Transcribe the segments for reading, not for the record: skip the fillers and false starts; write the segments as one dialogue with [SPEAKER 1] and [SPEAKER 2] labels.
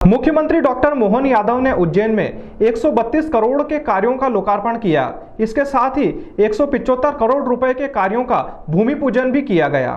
[SPEAKER 1] मुख्यमंत्री डॉक्टर मोहन यादव ने उज्जैन में 132 करोड़ के कार्यों का लोकार्पण किया। इसके साथ ही 175 करोड़ रुपए के कार्यों का भूमि पूजन भी किया गया।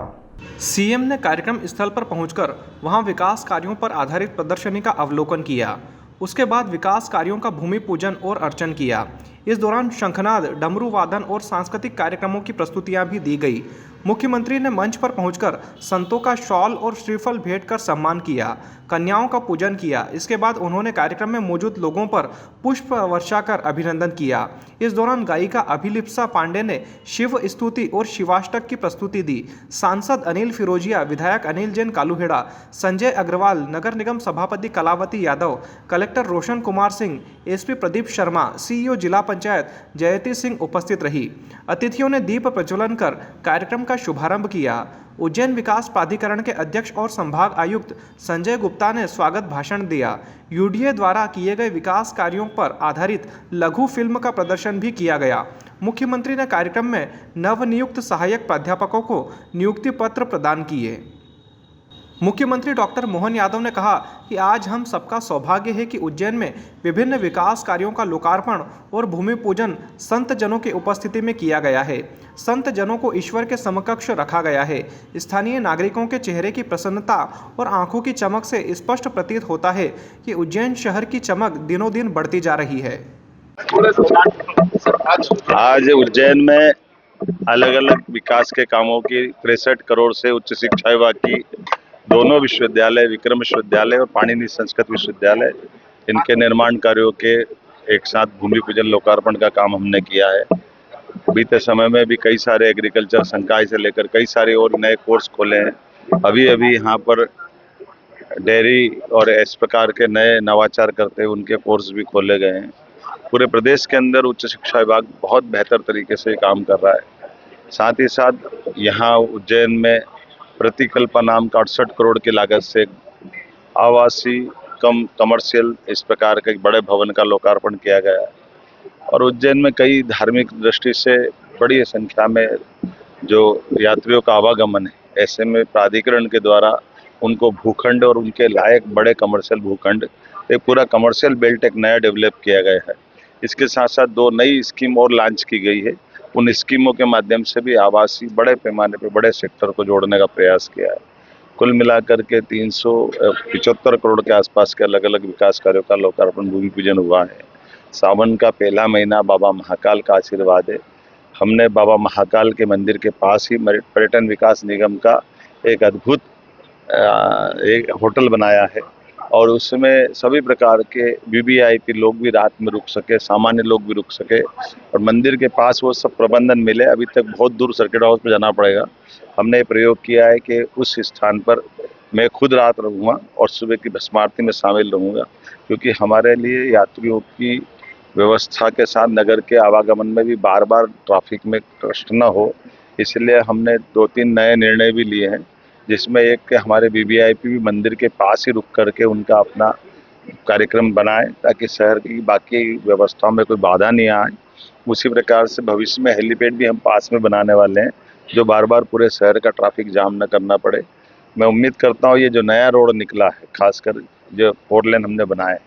[SPEAKER 1] सीएम ने कार्यक्रम स्थल पर पहुंचकर वहां विकास कार्यों पर आधारित प्रदर्शनी का अवलोकन किया। उसके बाद विकास कार्यों का भूमि पूजन और अर्चन किया। इस दौरान शंखनाद, डमरू वादन और सांस्कृतिक कार्यक्रमों की प्रस्तुतियां भी दी गई। मुख्यमंत्री ने मंच पर पहुंचकर संतों का शॉल और श्रीफल भेंट कर सम्मान किया, कन्याओं का पूजन किया। इसके बाद उन्होंने कार्यक्रम में मौजूद लोगों पर पुष्प वर्षा कर अभिनंदन किया। इस दौरान गायिका अभिलिप्सा पांडे ने शिव स्तुति और शिवाष्टक की प्रस्तुति दी। सांसद अनिल फिरोजिया, विधायक अनिल जैन कालूहेड़ा, संजय अग्रवाल, नगर निगम सभापति Kalavati Yadav, collector Roshan Kumar Singh, SP Pradeep Sharma, CEO जिला पंचायत जयती सिंह उपस्थित रही। अतिथियों ने दीप प्रज्वलन कर कार्यक्रम का शुभारंभ किया। उज्जैन विकास प्राधिकरण के अध्यक्ष और संभाग आयुक्त संजय गुप्ता ने स्वागत भाषण दिया। यूडीए द्वारा किए गए विकास कार्यों पर आधारित लघु फिल्म का प्रदर्शन भी किया गया। मुख्यमंत्री ने कार्यक्रम में नवनियुक्त सहायक प्राध्यापकों को नियुक्ति पत्र प्रदान किए। मुख्यमंत्री डॉक्टर मोहन यादव ने कहा कि आज हम सबका सौभाग्य है कि उज्जैन में विभिन्न विकास कार्यों का लोकार्पण और भूमि पूजन संत जनों की उपस्थिति में किया गया है। संत जनों को ईश्वर के समकक्ष रखा गया है। स्थानीय नागरिकों के चेहरे की प्रसन्नता और आंखों की चमक से स्पष्ट प्रतीत होता है कि उज्जैन शहर की चमक दिनों दिन बढ़ती जा रही है।
[SPEAKER 2] आज उज्जैन में अलग अलग विकास के कामों की 63 करोड़ से उच्च शिक्षा विभाग की दोनों विश्वविद्यालय, विक्रम विश्वविद्यालय और पाणिनि संस्कृत विश्वविद्यालय, इनके निर्माण कार्यों के एक साथ भूमि पूजन लोकार्पण का काम हमने किया है। बीते समय में भी कई सारे एग्रीकल्चर संकाय से लेकर कई सारे और नए कोर्स खोले हैं। अभी यहाँ पर डेयरी और इस प्रकार के नए नवाचार करते हुए उनके कोर्स भी खोले गए हैं। पूरे प्रदेश के अंदर उच्च शिक्षा विभाग बहुत बेहतर तरीके से काम कर रहा है। साथ ही साथ यहाँ उज्जैन में प्रतिकल्पा नाम का 68 करोड़ की लागत से आवासीय कम कमर्शियल इस प्रकार के बड़े भवन का लोकार्पण किया गया है। और उज्जैन में कई धार्मिक दृष्टि से बड़ी संख्या में जो यात्रियों का आवागमन है, ऐसे में प्राधिकरण के द्वारा उनको भूखंड और उनके लायक बड़े कमर्शियल भूखंड, एक पूरा कमर्शियल बेल्ट एक नया डेवलप किया गया है। इसके साथ साथ 2 नई स्कीम और लॉन्च की गई है। उन स्कीमों के माध्यम से भी आवासीय बड़े पैमाने पर बड़े सेक्टर को जोड़ने का प्रयास किया है। कुल मिलाकर के 375 करोड़ के आसपास के अलग अलग विकास कार्यों का लोकार्पण भूमि पूजन हुआ है। सावन का पहला महीना बाबा महाकाल का आशीर्वाद है। हमने बाबा महाकाल के मंदिर के पास ही पर्यटन विकास निगम का एक अद्भुत एक होटल बनाया है और उसमें सभी प्रकार के वीवीआईपी लोग भी रात में रुक सके, सामान्य लोग भी रुक सके और मंदिर के पास वो सब प्रबंधन मिले। अभी तक बहुत दूर सर्किट हाउस में जाना पड़ेगा। हमने प्रयोग किया है कि उस स्थान पर मैं खुद रात रहूँगा और सुबह की भस्म आरती में शामिल रहूँगा, क्योंकि हमारे लिए यात्रियों की व्यवस्था के साथ नगर के आवागमन में भी बार बार ट्रैफिक में कष्ट न हो, इसलिए हमने 2-3 नए निर्णय भी लिए हैं, जिसमें एक के हमारे वीवीआईपी भी मंदिर के पास ही रुक करके उनका अपना कार्यक्रम बनाए ताकि शहर की बाकी व्यवस्थाओं में कोई बाधा नहीं आए। उसी प्रकार से भविष्य में हेलीपैड भी हम पास में बनाने वाले हैं, जो बार बार पूरे शहर का ट्रैफिक जाम न करना पड़े। मैं उम्मीद करता हूँ ये जो नया रोड निकला है, खासकर जो 4 लेन हमने बनाए,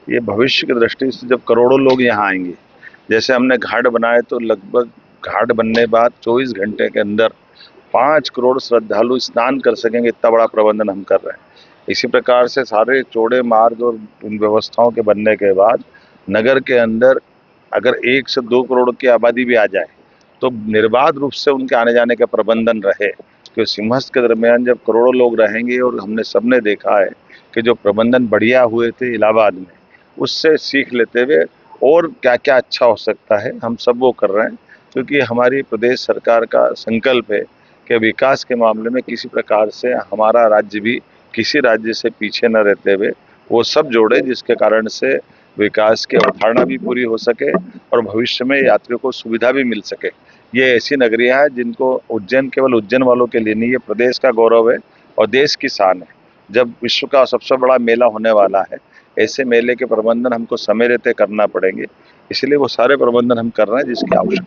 [SPEAKER 2] ये भविष्य की दृष्टि से जब करोड़ों लोग यहाँ आएंगे, जैसे हमने घाट बनाए तो लगभग घाट बनने के बाद 24 घंटे के अंदर 5 करोड़ श्रद्धालु स्नान कर सकेंगे, इतना बड़ा प्रबंधन हम कर रहे हैं। इसी प्रकार से सारे चौड़े मार्ग और उन व्यवस्थाओं के बनने के बाद नगर के अंदर अगर 1 से 2 करोड़ की आबादी भी आ जाए तो निर्बाध रूप से उनके आने जाने का प्रबंधन रहे। क्योंकि सिंहस्थ के दरमियान जब करोड़ों लोग रहेंगे और हमने सबने देखा है कि जो प्रबंधन बढ़िया हुए थे इलाहाबाद में, उससे सीख लेते हुए और क्या क्या अच्छा हो सकता है हम सब वो कर रहे हैं। क्योंकि हमारी प्रदेश सरकार का संकल्प है कि विकास के मामले में किसी प्रकार से हमारा राज्य भी किसी राज्य से पीछे न रहते हुए वो सब जोड़े, जिसके कारण से विकास की अवधारणा भी पूरी हो सके और भविष्य में यात्रियों को सुविधा भी मिल सके। ये ऐसी नगरियां हैं जिनको उज्जैन केवल उज्जैन वालों के लिए नहीं, ये प्रदेश का गौरव है और देश की शान है। जब विश्व का सबसे बड़ा मेला होने वाला है, ऐसे मेले के प्रबंधन हमको समय रहते करना पड़ेंगे, इसलिए वो सारे प्रबंधन हम कर रहे हैं जिसकी आवश्यकता